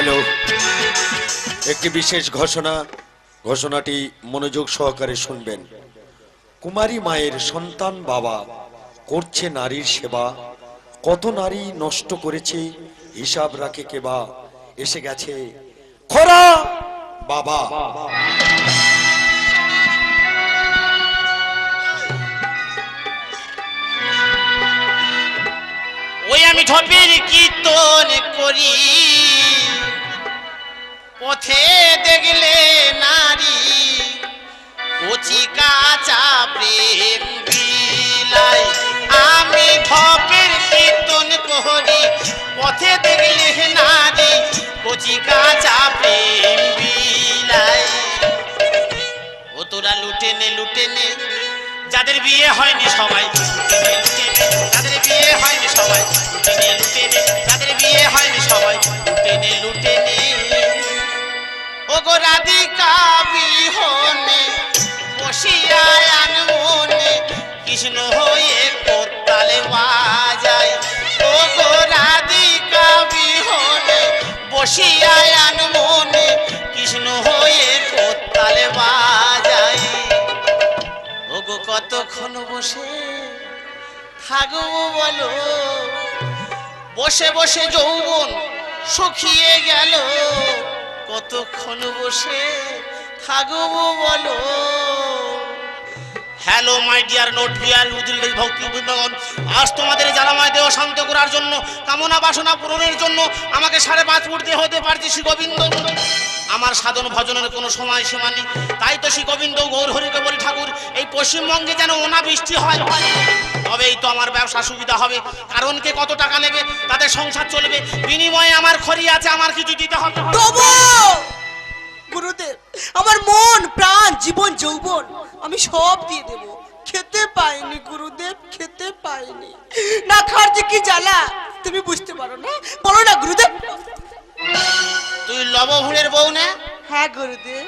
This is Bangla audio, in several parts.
হ্যালো, একটি বিশেষ ঘোষণাটি মনোযোগ সহকারে শুনবেন। কুমারী মায়ের সন্তান বাবা করছে নারীর সেবা, কত নারী নষ্ট করেছে হিসাব রাখে কেবা, এসে গেছে খরা বাবা। ওই আমি ঢপের কীর্তন করি, পথে দেখলে নারী কচি কাঁচা প্রেম বিলাই। আমি ঢপের কীর্তন করি, পথে দেখলে নারী কচি কাঁচা প্রেম বিলাই। ও তোরা লুটে নে যাদের বিয়ে হয়নি সবাই লুটে নে, যাদের বিয়ে হয়নি সবাই লুটে নে, যাদের বিয়ে হয়নি সবাই লুটে নে। ও গো রাধিকা বিহনে বসিয়া আনমনে কৃষ্ণ হয়ে কোতালে বাজায়। ও গো রাধিকা বিহনে বসিয়া আনমনে কৃষ্ণ হয়ে কোতালে বাজায়। ও গো কতক্ষণ বসে থাকবো বলো, বসে বসে যৌবন শুকিয়ে গেল। কতক্ষণ বসে থাকবো বলো। হ্যালো মাই ডিয়ার নোট ডিয়ার উদ্দিল ভক্তি বৃন্দগণ, আজ তোমাদের জ্বালাময় দেহ শান্ত করার জন্য, কামনা বাসনা পূরণের জন্য আমাকে 5.5 ফুট দেহ হতে পারছি শ্রী গোবিন্দ। আমার সাধন ভজনের কোনো সময় সীমা নেই, তাই তো শ্রী গোবিন্দ গৌর হরিকে বলি ঠাকুর এই পশ্চিমবঙ্গে যেন অনাবৃষ্টি হয়, তবেই তো আমার ব্যবসা সুবিধা হবে। কারণ কে কত টাকা নেবে তাদের সংসার চলবে, বিনিময়ে আমার খড়ি আছে, আমার কিছু দিতে হবে। গুরুদেব, আমার মন প্রাণ জীবন যৌবন আমি সব দিয়ে দেব। খেতে পাইনি গুরুদেব, খেতে পাইনি, না খার যে কি জ্বালা তুমি বুঝতে পারো না। বলো না গুরুদেব। তুই লবহুড়ের বউ না? হ্যাঁ গুরুদেব।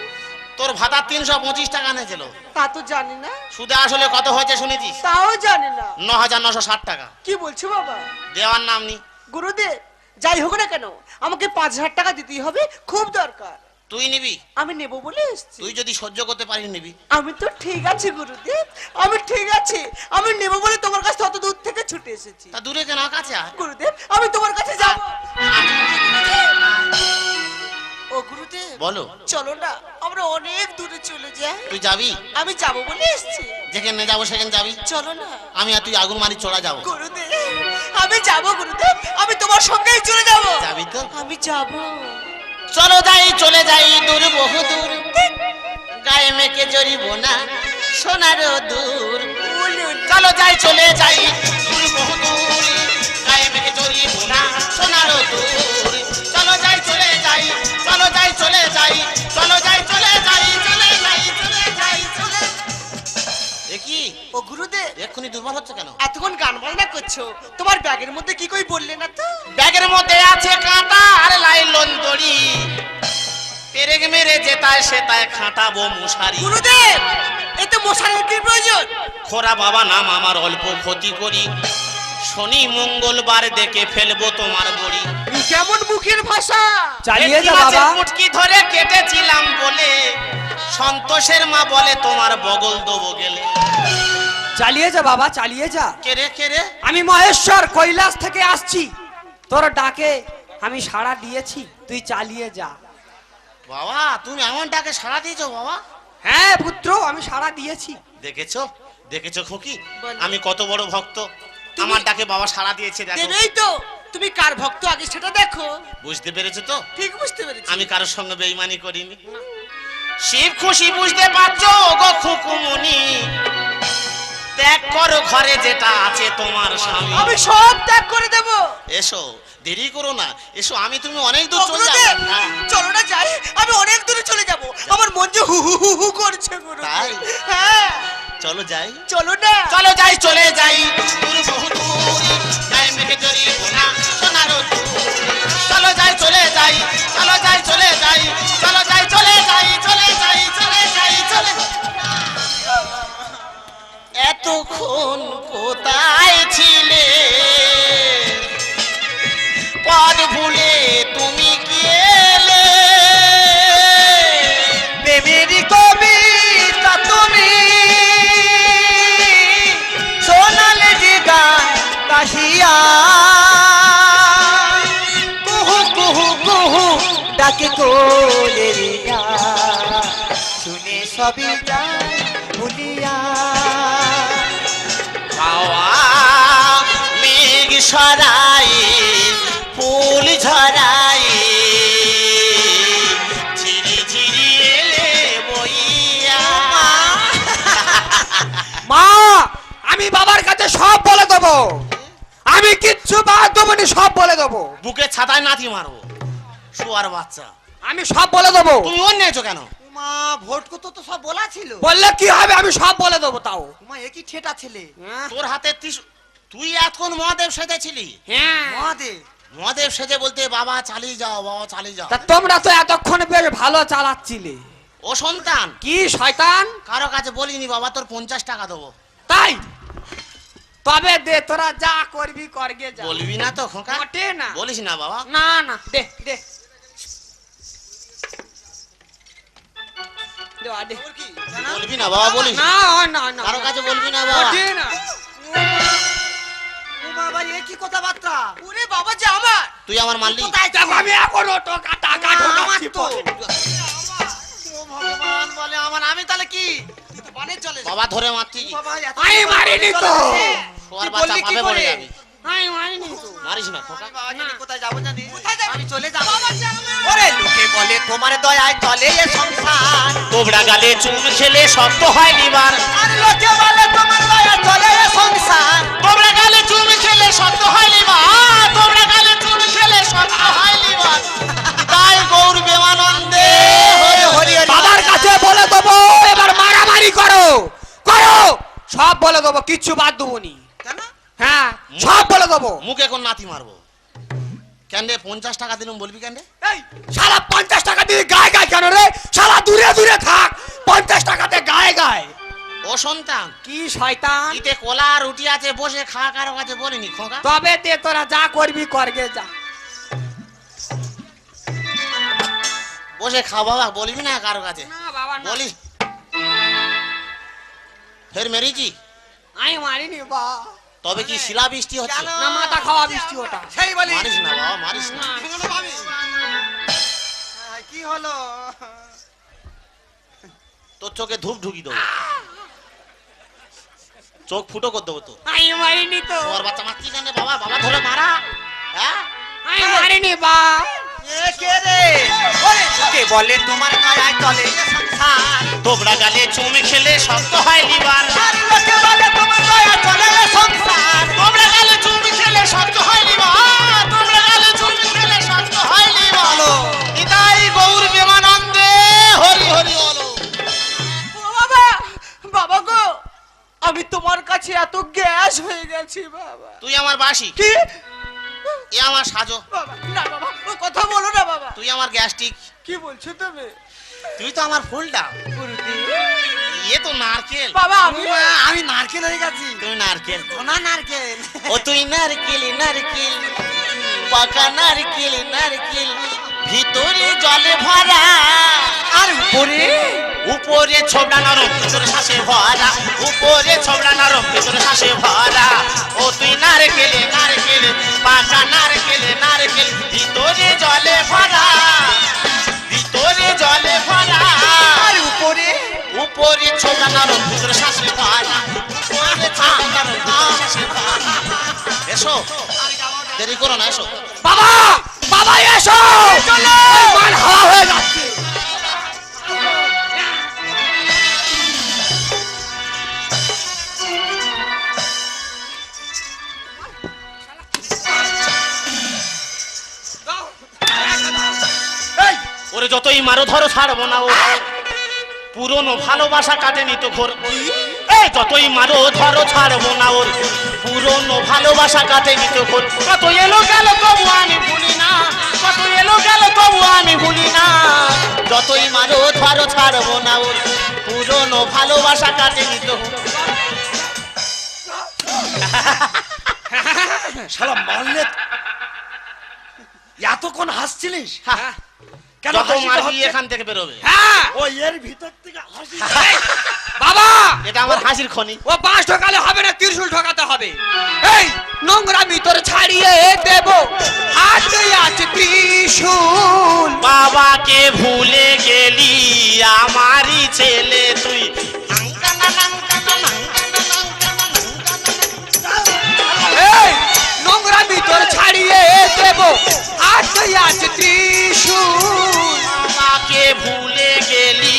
তোর ভাতা 325 টাকা নিয়েছিল, তা তো জানি না। সুদে আসলে কত হয়েছে শুনেছিস? তাও জানি না। 9960 টাকা। কি বলছো বাবা? দেওয়ার নাম নি। গুরুদেব যাই হোক না কেন আমাকে 5000 টাকা দিতেই হবে, খুব দরকার। তুই নিবি? আমি নেব বলে এসেছি। তুই যদি সহ্য করতে পারিস নিবি। আমি তো ঠিক আছে গুরুদেব, আমি ঠিক আছে, আমি নেব বলে তোমার কাছে তত দূর থেকে ছুটে এসেছি। তা দূরে কেন, কাছে আয়। গুরুদেব আমি তোমার কাছে যাব। ও গুরুদেব বলো। চলো না আমরা অনেক দূরে চলে যাই। তুই যাবি? আমি যাব বলে এসেছি। যেখানে যাবো সেখানে যাবি। চলো না। আমি আর তুই আগুন মারি চড়া যাবো। গুরুদেব আমি যাব গুরুদেব, আমি তোমার সঙ্গেই চলে যাব। যাবি তো? আমি যাব। চলো যাই, চলে যাই দূর বহু দূর, গায়ে মেখে জড়িব না সোনার দূর। চলো যাই, চলে যাই দূর বহু দূর, গায়ে মেখে জড়িব না সোনার দূর। চলো যাই, চলে যাই, চলো যাই, চলে যাই, চলো যাই, চলে যাই, চলে যাই, চলে যাই, চলে। দেখি ও গুরুদেব এক্ষুনি দুর্বল হচ্ছে কেন? এতক্ষণ গান বাজনা করছো, তোমার ব্যাগের মধ্যে কি কই বললে না তো? ব্যাগের মধ্যে আছে কাঁটা আর লাইলন দড়ি, পেরেক মেরে যেতায় সেতায় খাটাবো মশারি। গুরুদেব এতে মশারির কি প্রয়োজন? খোরা বাবা নাম আমার অল্প ক্ষতি করি, শনি মঙ্গলবার দেখে ফেলবো তোমার বড়ি। কেমন মুখের ভাষা! চালিয়ে যা বাবা। মুটকি ধরে কেটেছিলাম বলে সন্তোষের মা বলে তোমার বগল দেবো গেলে। চালিয়ে যা বাবা, চালিয়ে যা। কেরে কেরে? আমি মহেশ্বর কৈলাস থেকে আসছি, তোর ডাকে আমি সাড়া দিয়েছি, তুই চালিয়ে যা। বাবা তুমি এমন ডাকে সাড়া দিয়েছো বাবা? হ্যাঁ পুত্র, আমি সাড়া দিয়েছি। দেখেছো দেখেছো খোকি, আমি কত বড় ভক্ত, আমার ডাকে বাবা সাড়া দিয়েছে। দেখো দেবেই তো, তুমি কার ভক্ত আগে সেটা দেখো। বুঝতে পেরেছো তো? ঠিক বুঝতে পেরেছি। আমি কারোর সঙ্গে বেঈমানি করিনি। শিব খুশি বুঝতে পারছো গো খুকুমনি, ত্যাগ করো ঘরে যেটা আছে তোমার স্বামী। আমি সব ত্যাগ করে দেব। এসো, দেরি করো না, এসো, আমি তুমি অনেক দূর ও চলে গুরুদেব, যাবে। চলো না যাই, আমি অনেক দূরে চলে যাব। আমার মন যে হু হু হু হু করছে গুরুদেব। তাই? হ্যাঁ চলো যাই, চলো না। চলো যাই, চলে যাই দূর বহু দূর, গায়ে মেখে জড়িব না সোনার দূর। চলো যাই, চলে যাই, চলো যাই, চলে যাই, চলো যাই, চলে যাই, চলে যাই, চলে যাই, চলে। এতক্ষণ কোথায় ছিলে, পদ ভুলে তুমি গিয়ে কুহু ডাকে কোলের ডাক, শুনে সবই যায় ভুলিয়া। হাওয়া মেঘ সরাই ফুল ঝরাই ঝিরি ঝিরি এলে বইয়া। মা আমি বাবার কাছে সব বলে দেবো, আমি কিচ্ছু বাদ দেবো না, সব বলে দেবো। বুকে ছাতায় নাতি মারবো শুয়ার বাচ্চা। আমি সব বলে দেবো। তুমি অন্য নেছো কেন? মা ভোট করতে তো সব বলা ছিল। বললে কি হবে, আমি সব বলে দেবো। তাও মা একই ঠেটা ছেলে। তোর হাতে তুই এতক্ষণ মহাদেব সেজেছিলি। হ্যাঁ মহাদেব মহাদেব সেজে বলতে বাবা চালিয়ে যাও, বাবা চালিয়ে যাও। তা তোমরা তো এতক্ষণ বেশ ভালো চালাচ্ছিলে। ও সন্তান কি শয়তান, কারো কাছে বলিনি বাবা তোর 50 টাকা দেবো। তাই তবে দে, তোরা যা করবি করগে যা। বলবি না তো খোকা? মোটে না। বলিস না বাবা। না না, দে দে দে, আ, দে। বলবি না বাবা, বলিস না না না, কারো কাছে বলবি না বাবা। মোটে না। ও বাবা এ কি কথাবার্তা? ওরে বাবা যে আমার তুই আমার মারলি। কোথায় দেখো আমি এখনো টাকা ঢোকাচ্ছি তো। পকেটে। ও ভগবান বলে আমার, আমি তাহলে কি? মানে চলে বাবা ধরে মারছি কি? বাবা এত আমি মারিনি তো। শোয়ার তুই বাচ্চা বললি কি পাবে করে? পড়ে যাবি। আমি মারিনি তো। মারিস না খোকা। বাবা জানি কোথায় যাবো জানি? কোথায় যাবি? আমি চলে যাবো। বাবা যে আমার ওরে লোকে বলে তোমার দয়ায় চলে এ সংসার, তোবড়া গালে চুন খেলে শক্ত হয় লিভার। আর লোকে বলে তোমার দয়ায় চলে এ সংসার। তোবড়া গালে চুন খেলে শক্ত হয় লিভার। তোবড়া গালে চুন খেলে শক্ত হয় লিভার। তাই গৌর বেমানন্দে হরি হরি হরি। বাবার কাছে বলে দেবো, এবার মারামারি করো করো, সব বলে দেবো, কিচ্ছু বাদ দেবো নি। কেন? হ্যাঁ সব বলে দেবো। মুখে কোন নাতি মারবো কেন রে? 50 টাকা দিলাম বলবি কেন রে? এই শালা 50 টাকা দিয়ে গায়ে গায়ে কেন রে? শালা দূরে দূরে থাক, 50 টাকাতে গায়ে গায়ে। ও সন্তান কি শয়তান, ইতে কলা রুটি আছে বসে খা, কারো কাছে বলিনি খোকা। তবে দে, তোরা যা করবি করগে যা। বসে খা বাবা, বলবি না কারো কাছে। না বাবা না, বলিস ফের মেরেছি। আমি মারিনি বা। তবে কি শিলা বৃষ্টি হচ্ছে? কেন? না মাথা খাওয়া বৃষ্টি ওটা। সেই বলি মারিস না বাবা, মারিস না। কি হলো? তোর চোখে ধূপ ঢুকি দেবো, চোখ ফুটো করে দেবো তো। আমি মারিনি তো। তোর বাচ্চা মারছি কেন বাবা? বাবা ধরে মারা। হ্যাঁ আমি মারিনি বা। এ কে রে? ওরে লোকে বলে তোমার দয়ায় চলে এ সংসার, তোবড়া গালে চুম খেলে শক্ত হয় লিভার। আর লোকে বলে তোমার দয়ায় চলে এ সংসার। তোবড়া গালে চুম খেলে শক্ত হয় লিভার। তোবড়া গালে চুম খেলে শক্ত হয় লিভার। বলো। নিতাই গৌর বেমানন্দে হরি হরি বলো। ও বাবা বাবা গো, আমি তোমার কাছে এত গ্যাস হয়ে গেছি বাবা। তুই আমার বাসি, কি এ আমার সাজো। বাবা না বাবা, ও কথা বলো না বাবা। তুই আমার গ্যাস্ট্রিক, কি বলছো তুমি? তুই তো আমার ফুলটা। এ তো নারকেল। বাবা আমি আমি নারকেল হয়ে গেছি। তুই নারকেল। সোনা নারকেল। ও তুই নারকেল নারকেল, পাকা নারকেল নারকেল, ভিতরে জলে ভরা, আর উপরে উপরে ছোবড়া নরম, ভিতরে শ্বাসে ভরা। উপরে ছোবড়া নরম, ভিতরে শ্বাসে ভরা। ও তুই নারকেল নারকেল, পাকা নারকেল নারকেল, ভিতরে জলে ভরা, ভিতরে জলে ভরা। আর উপরে উপরে ছোবড়া নরম, ভিতরে শ্বাসে ভরা। উপরে ছোবড়া নরম, ভিতরে শ্বাসে ভরা। এসো, দেরি করো না, এসো। বাবা বাবা এসো, চলো, মান হাওয়া হয়ে যাচ্ছে। এই ওরে যতই মারো ধরো ছাড়বো না। ও পুরনো ভালোবাসা কাটেনি তো ঘোর। এই যতই মারো ধরো ছাড়বো না। ওর পুরনো ভালোবাসা কাটেনি তো ঘোর। কত এলো গেল তবু আমি ভুলি না, কত এলো গেল তবু আমি ভুলি না। যতই মারো ধরো ছাড়বো না। ওর পুরনো ভালোবাসা কাটেনি তো ঘোর। শালা মারলে এতক্ষণ হাসছিলিস? হ্যাঁ, কেন যত হাসিটা মারবি হচ্ছে? এখান থেকে বেরোবে। হ্যাঁ ও এর ভিতর থেকে হাসি। বাবা, এটা আমার হাসির খনি। ও 5 ঢোকালে হবে না, 30 ঢোকাতে হবে। এই নোংরা ভিতরে ছাড়িয়ে দেব, হাতে আছে ত্রিশূল। ভুলে গেলি আমারই ছেলে তুই। এই নোংরা ভিতর ছাড়িয়ে দেব হাতে আছে ত্রিশূল। আমাকে ভুলে গেলি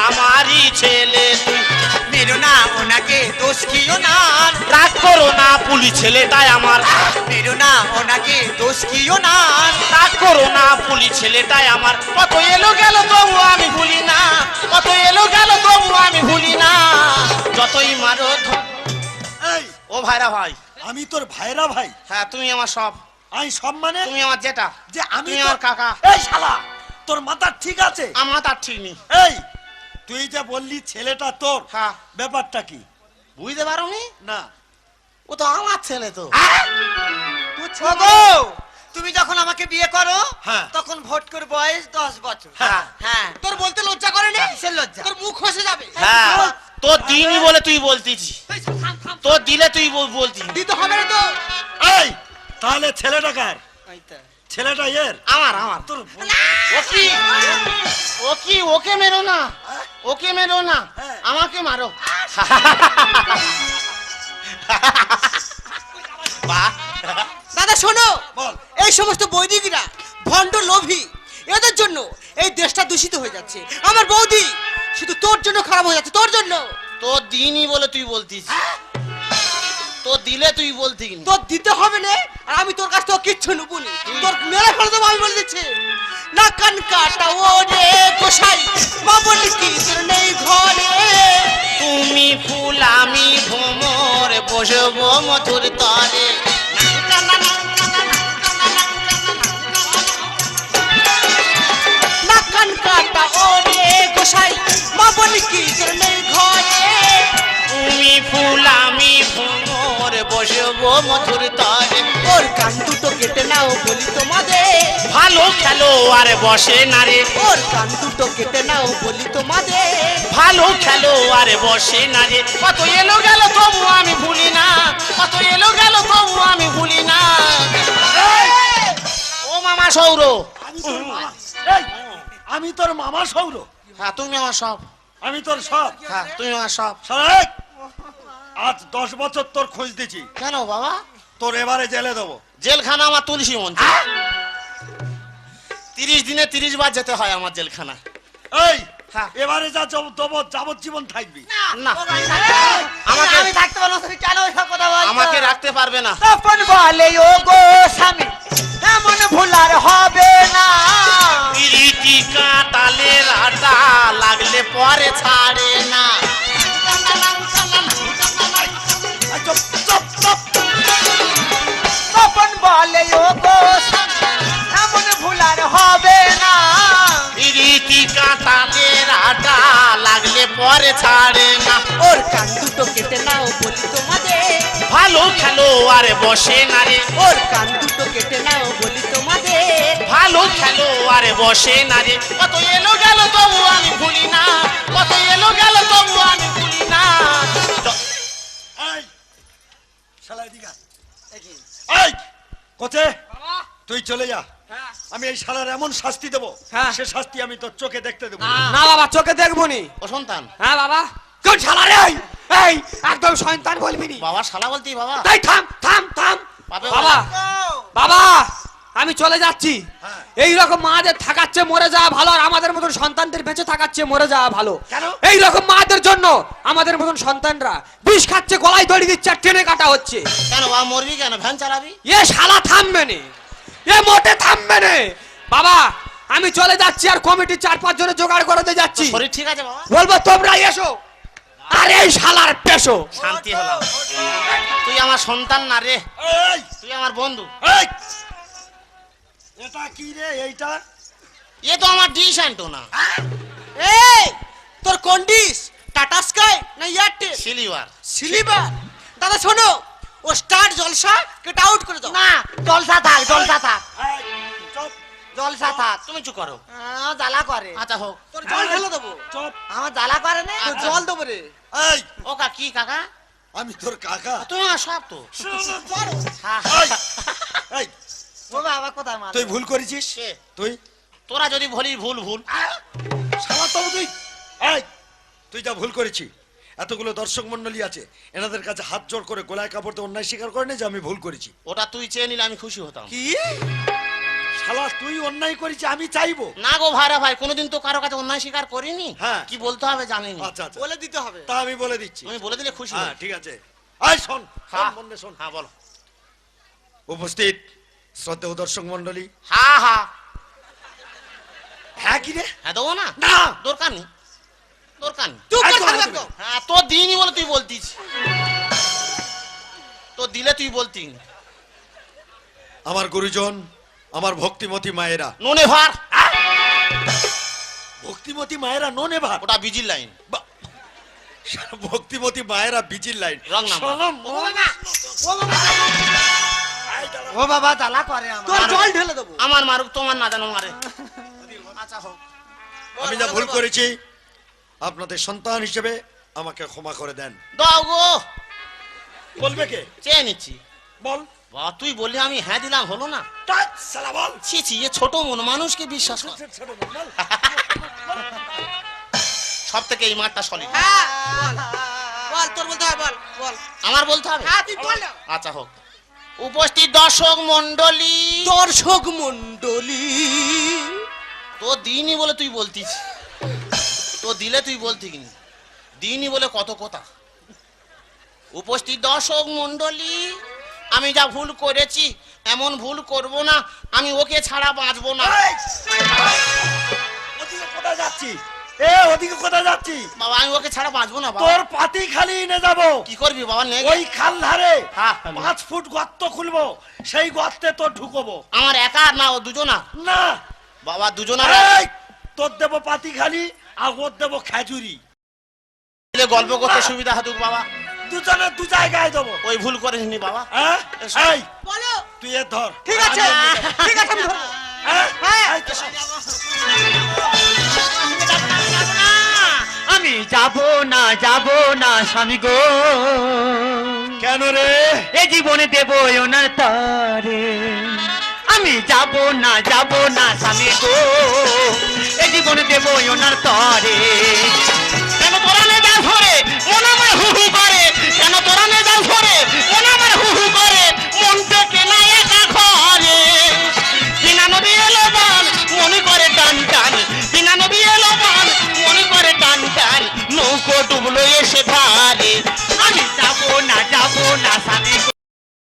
আমারই ছেলে তুই। মেরো না ওনাকে, দোষ কিও না, রাগ করো না পুলি ছেলেটাই আমার। মেরো না ওনাকে, দোষ কিও না, রাগ করো না পুলি ছেলেটাই আমার। কত এলো গেল তবু আমি ভুলি না, কত এলো গেল তবু আমি ভুলি না। যতই মারো এই ও ভাইরা ভাই। আমি তোর ভাইরা ভাই। হ্যাঁ তুমি আমার সব, আমি সব মানে তুমি আমার জেঠা, যে আমি তুমি তোর- আমার কাকা। এই শালা তোর মাথা ঠিক আছে? আমার তার ঠিক নেই। এই তুই যে বললি ছেলেটা তোর, হ্যাঁ। ব্যাপারটা কি? বুঝতে পারো নি? না ও তো আমার ছেলে তো। ওগো, তুমি যখন আমাকে বিয়ে করো হ্যাঁ। তখন ভোটকর বয়স 10 বছর। হ্যাঁ। হ্যাঁ, তোর বলতে লজ্জা করে না? কিসের লজ্জা? তোর মুখ খসে যাবে। হ্যাঁ তোর দিনই বলে তুই বলতিছি, এই শালা, থাম, থাম। তোর দিলে তুই বলতি। দিতে হবে না তো। এই তাহলে ছেলেটা কার? ওই তো। ছেলেটা এর? আমার আমার তোর ও কি, ও কি, ওকে মেরো না, ওকে মেরো না, হ্যাঁ। আমাকে মারো। বাহ, দাদা শোনো, বল। এই সমস্ত বৈদিকরা ভণ্ড লোভী, এদের জন্য এই দেশটা দূষিত হয়ে যাচ্ছে। আমার বৌদি শুধু তোর জন্য খারাপ হয়ে যাচ্ছে, তোর জন্য। তোর দিনই বলে তুই বলতিস, তোর দিলে তুই বলতি কি? তোর দিতে হবে না, আর আমি তোর কাছ থেকে কিচ্ছু নেবনি। তোর মেরে ফেলে দেবো, আমি বলে দিচ্ছি। না কান কাটা ও রে গোসাই, মা বলি কি তোর নেই ঘরে। তুমি ফুল আমি ভ্রমর, বসবো মধুর তরে। না কান কাটা ও রে গোসাই, মা বলি কি তোর নেই ঘরে। তুমি ফুল আমি ভ্রমর, বসবো মধুর তরে। ওর কান দুটো কেটে নাও বলি তোমাদের, ভালো খেলো আর বসে না রে, ওর কান দুটো কেটে নাও বলি তোমাদের। ভালো খেলো আর বসে না রে। কত এলো গেল তবু আমি ভুলি না, কত এলো গেল তবু আমি ভুলি না। ও মামা সৌর, আমি তোর মামা। এই আমি তোর মামা সৌর, হ্যাঁ তুমি আমার সব, আমি তোর সব। হ্যাঁ তুমি আমার সব। শালা এই, আজ 10 বছর তোর খোঁজ দিছি, কেন বাবা? তোর এবারে জেলে দেবো। জেলখানা আমার তুলসী মঞ্চ। 30 দিনে 30 বার যেতে হয় আমার জেলখানা। এই হ্যাঁ। এবারে যা যাবজ্জীবন থাকবি। না আমাকে আমাকে আমি থাকতে পারবো না, তুমি কেন ওইসব কথা বলছো? আমাকে রাখতে পারবে না। তখন বলে ও গো স্বামী, এমন ভুল আর হবে না। পিরিতি কাঁটালের আটা লাগলে পরে ছাড়ে না। এই চুপ চুপ চুপ। তখন বলে ও গো স্বামী, এমন ভুল আর হবে না। পিরিতি কাঁটালের আটা লাগলে পরে ছাড়ে না। ওর কান দুটো কেটে নাও বলি তোমাদের, ভালো খেলো আর বসে না রে, ওর কান দুটো কেটে নাও বলি তোমাদের। ভালো খেলো আর বসে না রে। কত এলো গেল তবু আমি ভুলি না, কত এলো গেল তবু আমি ভুলি না। এই শালা এদিকে আয়। এই কোচে তুই চলে যা, আমি এই শালার এমন শাস্তি দেবো, হ্যাঁ। সে শাস্তি আমি তোর চোখে দেখতে দেবো। না বাবা, চোখে দেখবো নি। ও সন্তান, হ্যাঁ বাবা, কোন শালা রে? এই একদম সন্তান বলবি নি। বাবা শালা বলতি বাবা? তাই থাম থাম থাম। বাবা, বাবা বাবা আমি চলে যাচ্ছি। হ্যাঁ। এই রকম মাদের থাকাচ্ছে মরে যাওয়া ভালো, আর আমাদের মতন সন্তানদের বেঁচে থাকাচ্ছে মরে যাওয়া ভালো। কেন? এই রকম মাদের জন্য আমাদের মতন সন্তানরা বিষ খাচ্ছে, গলায় দড়ি দিচ্ছে, আর টেনে কাটা হচ্ছে। কেন বাবা মরবি কেন? ভ্যান চালাবি? এ শালা থামবে নে, এ মোটে থামবে নে। বাবা আমি চলে যাচ্ছি, আর কমিটির 4-5 জনের জোগাড় করতে যাচ্ছি। তোর শরীর ঠিক আছে বাবা? বলবো তোমরা এসো, আর এই শালার পেশো। শান্তি হলাম। তুই আমার সন্তান না রে, এই তুই আমার বন্ধু। এই এটা কি রে? এইটা এ তো আমার ডিশ অ্যান্টোনা, এই তোর কোন ডিশ? টাটা স্কাই না এয়ারটেল? সিলিভার। সিলিভার। দাদা শোনো, ও স্টার জলসা কেট আউট করে দাও। না, জলসা থাক, জলসা থাক, এই, চুপ জলসা থাক। তুমি চুপ করো। আমার জ্বালা করে, আচ্ছা হোক। তোর জল ঢেলে দেবো। চুপ। আমার জ্বালা করে না। তোর জল দেবো রে। এই ও কি কাকা? আমি তোর কাকা। তুমি আমার সব তো। হ্যাঁ। এই, এই ও বাবা কোথায় মার? তুই ভুল করেছিস। কে? তুই তোরা যদি বলি ভুল ভুল শালা তো তুই এই তুই যা ভুল করেছি, এতগুলো দর্শক মন্ডলী আছে, এনাদের কাছে হাত জোড় করে গোলায় কাপড় দিয়ে অন্যায় স্বীকার করে নে যে আমি ভুল করেছি। ওটা তুই চেয়ে নিলে আমি খুশি হতাম। কি শালা তুই অন্যায় করেছি আমি চাইবো? না গো ভাইরা ভাই, কোনোদিন তো কারো কাছে অন্যায় স্বীকার করিনি। হ্যাঁ। কি বলতে হবে জানিনি। আচ্ছা আচ্ছা, বলে দিতে হবে। তা আমি বলে দিচ্ছি। তুমি বলে দিলে খুশি হ্যাঁ হই। ঠিক আছে। আয় শোন, হ্যাঁ। মন দিয়ে শোন। হ্যাঁ বলো। উপস্থিত শ্রদ্ধেয় দর্শক মন্ডলী। হ্যাঁ হ্যাঁ হ্যাঁ কি রে? হ্যাঁ দেবো না, না দরকার নেই, দরকার নেই। চুপ কর একদম, থাকবে একদম। একদম। হ্যাঁ তোর দিনই বলে তুই বলতিস, তো দিলে তুই বলতি। আমার গুরুজন, আমার ভক্তিমতী মায়েরা, নুনে ভার, ভক্তিমতী মায়েরা ননে ভাব। ওটা বিজির লাইন। ভক্তিমতী মায়েরা বিজির লাইন। Wrong number. শোনো, মন- আয় দাঁড়া। ও বাবা জ্বালা করে আমার। তোর জল ঢেলে দেবো। আমার মারুক, তোমার না জানো মারে। আচ্ছা হোক। আমি যা ভুল করেছি আপনাদের সন্তান হিসেবে আমাকে ক্ষমা করে দেন। দাও গো, বলবে কে? চেয়ে নিচ্ছি। বল। বাবা তুই বললি আমি হ্যাঁ দিলাম, হলো না? টাচ, শালা বল। ছি ছি, এ ছোট মন মানুষকে বিশ্বাস কর। বল। সব থেকে এই মাঠটা সলিড। হ্যাঁ বল বল, তোর বলতে হবে, বল বল। আমার বলতে হবে? হ্যাঁ তুই বল না। আচ্ছা হোক। উপস্থিত দর্শক মন্ডলী, দর্শক মন্ডলী, তো দিনই বলে তুই বলতিস, তো দিলে তুই বলতি কিনি, দিনই বলে কত কথা। উপস্থিত দর্শক মন্ডলী, আমি যা ভুল করেছি এমন ভুল করব না, আমি ওকে ছাড়া বাঁচবো না। এই! ওদিকে কোথায় যাচ্ছি? ওদিকে কোথায় যাচ্ছি? বাবা আমি ওকে ছাড়া বাঁচবো না বাবা। তোর পাতি খালি এনে যাবো। কি করবি বাবা? নে ওই খাল ধারে হ্যাঁ। 5 ফুট গর্ত খুলবো, সেই গর্তে তোর ঢুকবো। আমার একা না, ও দুজনা। না বাবা দুজনা এই, তোর দেবো পাতি খালি আর ওর দেবো খেজুরি। গল্প করতে সুবিধা হতুক বাবা। দুজনে দু জায়গায় দেবো। ওই ভুল করিসনি বাবা। হ্যাঁ? এই বলো। তুই এ ধর। ঠিক আছে ঠিক আছে, আমি ধরবো। হ্যাঁ? হ্যাঁ। এই তো সব। আমি যাব না স্বামী গো, কেন রে? এ জীবনে দেব ওনার তারে। আমি যাব না স্বামী গো, এ জীবনে দেব ওনার তরে। কেন তোরা নে যাও ধরে মন আমার হু হু করে, কেন তোরা নে যাও ধরে মন আমার হু হু করে, মন থেকে না একা ঘরে। বিনা নদী এলো বান মনে করে টান টান, বিনা নদী এলো বান মনে করে টান টান, নৌকো ডুবলো এসে ধার।